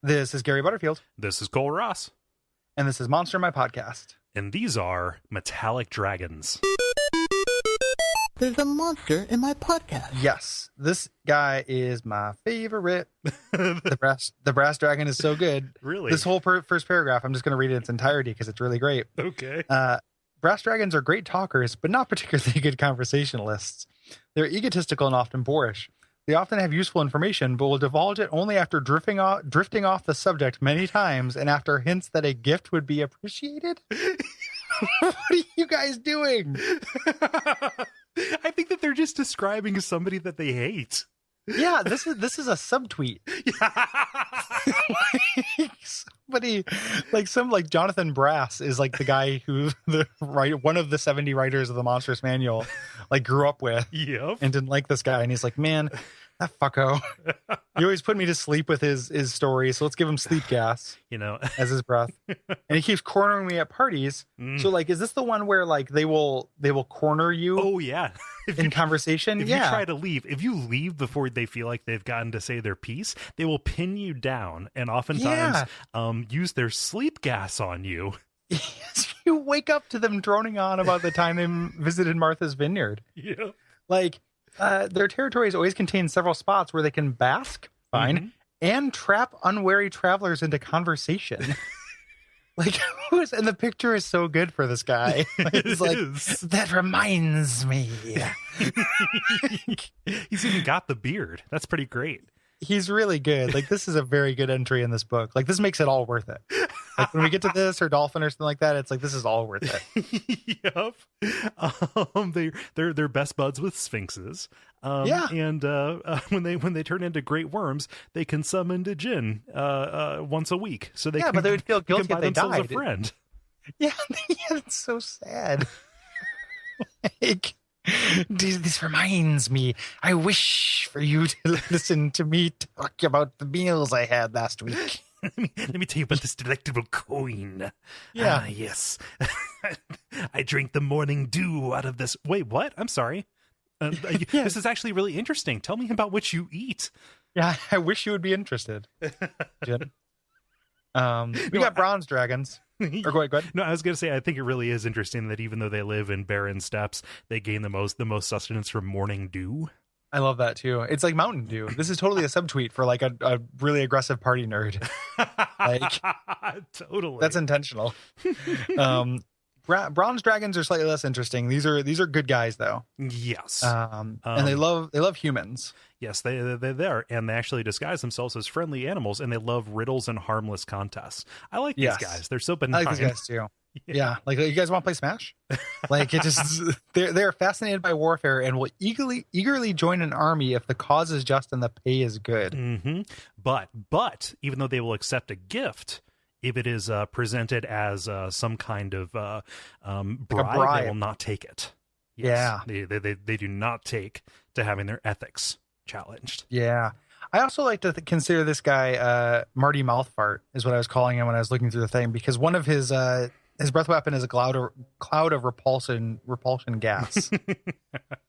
This is Gary Butterfield. This is Cole Ross. And this is Monster My Podcast. And these are metallic dragons. There's a monster in my podcast. Yes, this guy is my favorite. The brass dragon is so good. Really? This whole first paragraph, I'm just going to read it in its entirety because it's really great. Okay. Brass dragons are great talkers, but not particularly good conversationalists. They're egotistical and often boorish. They often have useful information, but will divulge it only after drifting off the subject many times and after hints that a gift would be appreciated. What are you guys doing? I think that they're just describing somebody that they hate. Yeah, this is a subtweet. Somebody like Jonathan Brass is like the guy who one of the 70 writers of the Monstrous Manual like grew up with. Yep. And didn't like this guy, and he's like, man, that fucko. He always put me to sleep with his story, so let's give him sleep gas, as his breath. And he keeps cornering me at parties. So like, is this the one where like they will corner you? Oh yeah. In conversation? If you try to leave, if you leave before they feel like they've gotten to say their piece, they will pin you down and oftentimes use their sleep gas on you. Yes, you wake up to them droning on about the time they visited Martha's Vineyard. Yeah. Like, their territories always contain several spots where they can bask, and trap unwary travelers into conversation. And the picture is so good for this guy. It's like, that reminds me. He's even got the beard. That's pretty great. He's really good. Like, this is a very good entry in this book. Like, this makes it all worth it. Like, when we get to this or Dolphin or something like that, it's like, this is all worth it. Yep. They're best buds with sphinxes. And when they turn into great worms, they can summon the djinn once a week. So they but they would feel guilty if they died. A friend. Yeah, it's so sad. Like, this reminds me. I wish for you to listen to me talk about the meals I had last week. Let me tell you about this delectable coin. Yeah. Yes. I drink the morning dew out of this. Wait, what? I'm sorry. This is actually really interesting. Tell me about what you eat. Yeah, I wish you would be interested, Jim. We got bronze dragons. Or go ahead. No, I was going to say, I think it really is interesting that even though they live in barren steppes, they gain the most sustenance from morning dew. I love that too. It's like Mountain Dew. This is totally a subtweet for like a really aggressive party nerd. Like, totally. That's intentional. Bronze dragons are slightly less interesting. These are good guys though. Yes. And they love humans. Yes, they're there, and they actually disguise themselves as friendly animals, and they love riddles and harmless contests. I like these guys. They're so benign. I like these guys too. Yeah. Like, you guys want to play Smash? Like, it just they're fascinated by warfare and will eagerly join an army if the cause is just and the pay is good. Mm-hmm. But even though they will accept a gift, if it is presented as some kind of bribe, they will not take it. Yes, yeah, they do not take to having their ethics challenged. Yeah. I also like to consider this guy Marty Mouthfart is what I was calling him when I was looking through the thing, because one of his breath weapon is a cloud of repulsion gas.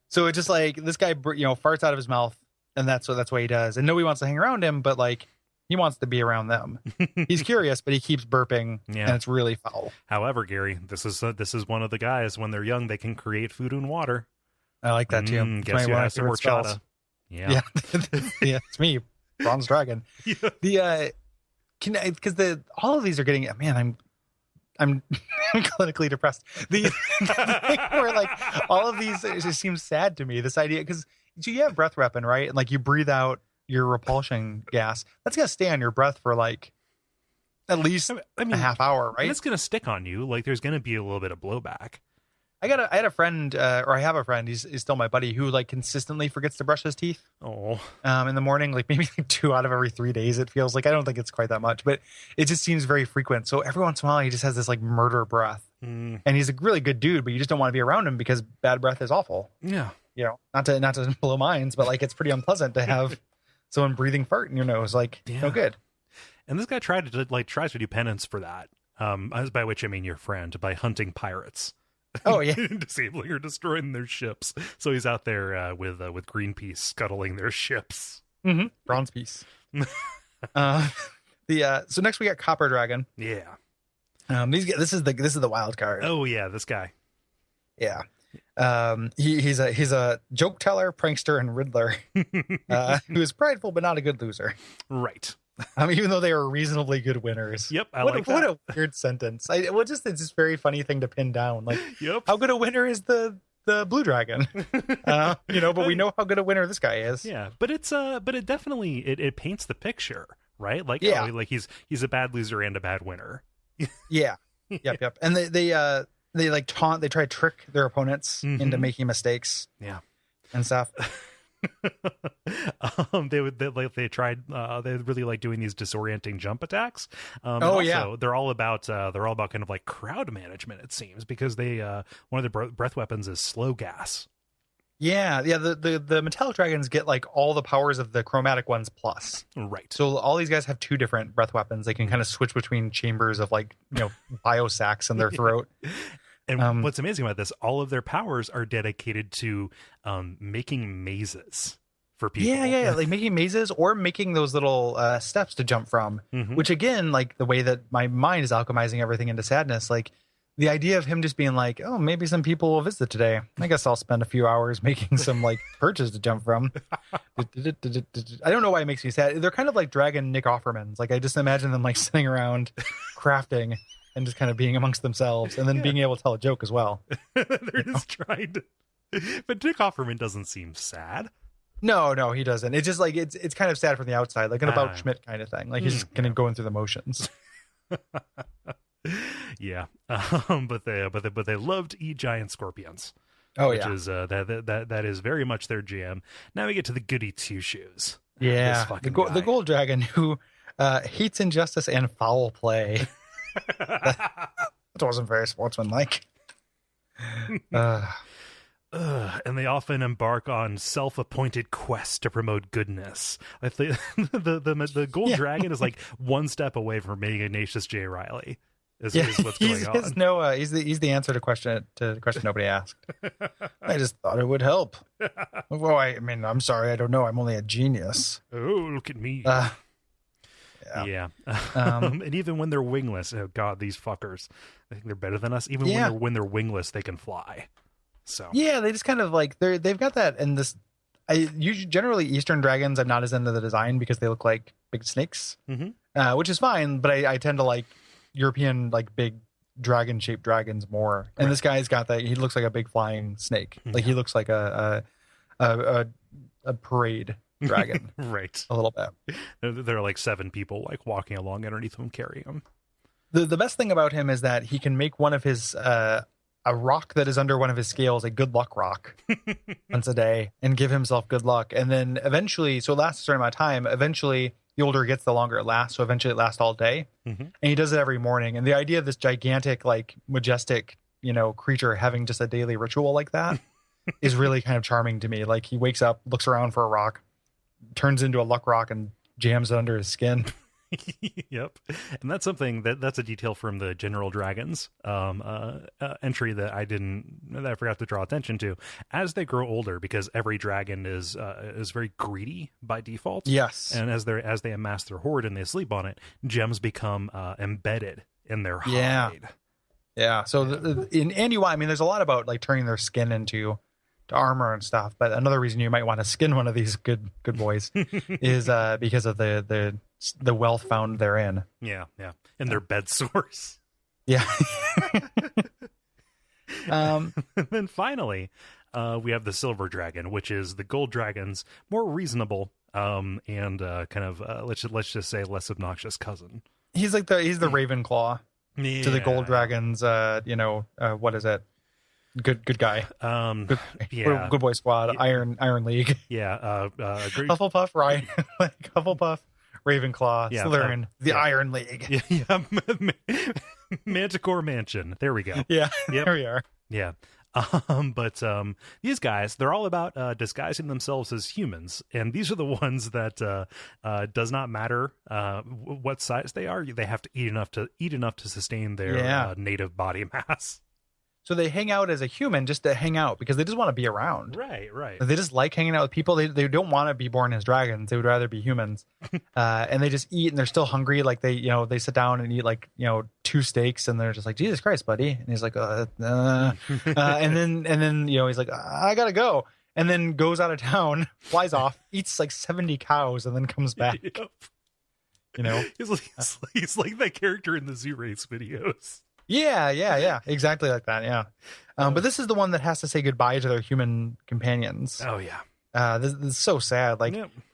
So it's just like this guy farts out of his mouth, and that's what he does. And nobody wants to hang around him, but like, he wants to be around them. He's curious, but he keeps burping, and it's really foul. However, Gary, this is one of the guys. When they're young, they can create food and water. I like that too. Guess who has some horchata? Yeah, yeah, it's me, Bronze Dragon. Yeah. All of these are getting. Man, I'm clinically depressed. The thing where like all of these, it just seems sad to me. This idea, because you have breath weapon, right? And like, you breathe out your repulsion gas, that's gonna stay on your breath for like at least a half hour, right? And it's gonna stick on you. Like, there's gonna be a little bit of blowback. I had a friend, or I have a friend. He's still my buddy, who like consistently forgets to brush his teeth. Oh, in the morning, like maybe like 2 out of every 3 days. It feels like. I don't think it's quite that much, but it just seems very frequent. So every once in a while, he just has this like murder breath, and he's a really good dude, but you just don't want to be around him because bad breath is awful. Yeah, not to blow minds, but like, it's pretty unpleasant to have someone breathing fart in your nose. Like, no good. And this guy tries to do penance for that. By which I mean your friend, by hunting pirates. Oh yeah, disabling or destroying their ships. So he's out there with Greenpeace scuttling their ships. Bronze piece. So next we got Copper Dragon. Yeah. This is the wild card. Oh yeah, this guy. Yeah. He's a joke teller, prankster, and riddler who is prideful but not a good loser. Right. Even though they are reasonably good winners. Yep, What a weird sentence. It's just a very funny thing to pin down. Like, yep. How good a winner is the blue dragon? But we know how good a winner this guy is. Yeah, but it definitely it paints the picture, right? Like, yeah, like he's a bad loser and a bad winner. Yeah. Yep. And they like taunt, they try to trick their opponents into making mistakes. Yeah. And stuff. They really like doing these disorienting jump attacks. They're all about kind of like crowd management, it seems, because they one of their breath weapons is slow gas. Yeah. The metallic dragons get like all the powers of the chromatic ones plus. Right. So all these guys have 2 different breath weapons. They can kind of switch between chambers of like, biosacs in their throat. And what's amazing about this, all of their powers are dedicated to making mazes for people. Yeah. Like making mazes or making those little steps to jump from, which again, like the way that my mind is alchemizing everything into sadness, like the idea of him just being like, oh, maybe some people will visit today. I guess I'll spend a few hours making some like perches to jump from. I don't know why it makes me sad. They're kind of like Dragon Nick Offermans. Like I just imagine them like sitting around crafting and just kind of being amongst themselves and then being able to tell a joke as well. They're just trying to... But Nick Offerman doesn't seem sad. No, he doesn't. It's just like, it's kind of sad from the outside, like an About Schmidt kind of thing. Like he's just kind of going through the motions. Yeah. But they love to eat giant scorpions. Oh, which is that is very much their jam. Now we get to the goody two shoes. Yeah. The gold dragon who hates injustice and foul play. That wasn't very sportsmanlike. And they often embark on self-appointed quests to promote goodness. Like the gold dragon is like one step away from being Ignatius J. Riley. Is what's going on. He's the answer to the question nobody asked. I just thought it would help. Well, I'm sorry, I don't know. I'm only a genius. Oh, look at me. Yeah. And even when they're wingless, oh god, these fuckers, I think they're better than us. Even when they're wingless, they can fly. So yeah, they just kind of like they've got that. And this, generally Eastern dragons, I'm not as into the design because they look like big snakes, which is fine. But I tend to like European like big dragon shaped dragons more. And this guy's got that. He looks like a big flying snake. Like he looks like a parade dragon. Right. A little bit. There are like 7 people like walking along underneath him carrying him. The best thing about him is that he can make one of his a rock that is under one of his scales a good luck rock once a day and give himself good luck. And then eventually, so it lasts a certain amount of time, eventually the older it gets, the longer it lasts. So eventually it lasts all day. And he does it every morning. And the idea of this gigantic, like majestic, creature having just a daily ritual like that is really kind of charming to me. Like he wakes up, looks around for a rock, turns into a luck rock and jams it under his skin. Yep. And that's something that's a detail from the General Dragons entry that I forgot to draw attention to. As they grow older, because every dragon is very greedy by default. Yes. And as they amass their hoard and they sleep on it, gems become embedded in their hide. Yeah. So in Andy Y, there's a lot about like turning their skin into armor and stuff, but another reason you might want to skin one of these good boys is because of the wealth found therein. Yeah. And their bed sores. Yeah. And then finally, we have the silver dragon, which is the gold dragon's more reasonable and kind of let's just say less obnoxious cousin. He's like he's the Ravenclaw to the gold dragon's what is it? Good guy. Good boy squad. Iron League. Yeah. Hufflepuff, Ryan. Hufflepuff, Ravenclaw, Slytherin, the Iron League. Yeah. Manticore Mansion. There we go. Yeah. Yep. There we are. Yeah. But these guys, they're all about disguising themselves as humans, and these are the ones that does not matter what size they are. They have to eat enough to sustain their native body mass. So they hang out as a human just to hang out because they just want to be around. Right. They just like hanging out with people. They don't want to be born as dragons. They would rather be humans. And they just eat and they're still hungry. Like they sit down and eat 2 steaks and they're just like, Jesus Christ, buddy. And he's like, and then he's like, I gotta go. And then goes out of town, flies off, eats 70 cows and then comes back. Yep. He's like that character in the Zoo Race videos. Yeah. Exactly like that. Yeah. But this is the one that has to say goodbye to their human companions. Oh, yeah. This is so sad.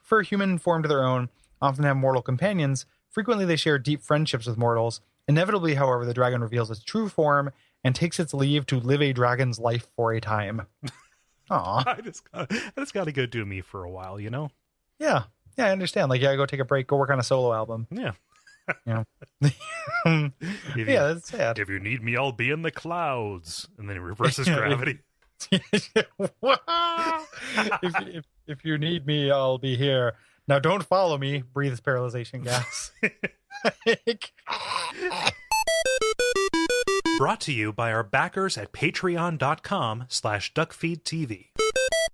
For a human formed of their own, often have mortal companions. Frequently, they share deep friendships with mortals. Inevitably, however, the dragon reveals its true form and takes its leave to live a dragon's life for a time. Aw. I just got to go do me for a while, Yeah, I understand. Go take a break, go work on a solo album. Yeah. That's sad. If you need me, I'll be in the clouds. And then it reverses gravity. if you need me, I'll be here. Now don't follow me. Breathes paralyzation gas. Brought to you by our backers at patreon.com/DuckFeed.tv.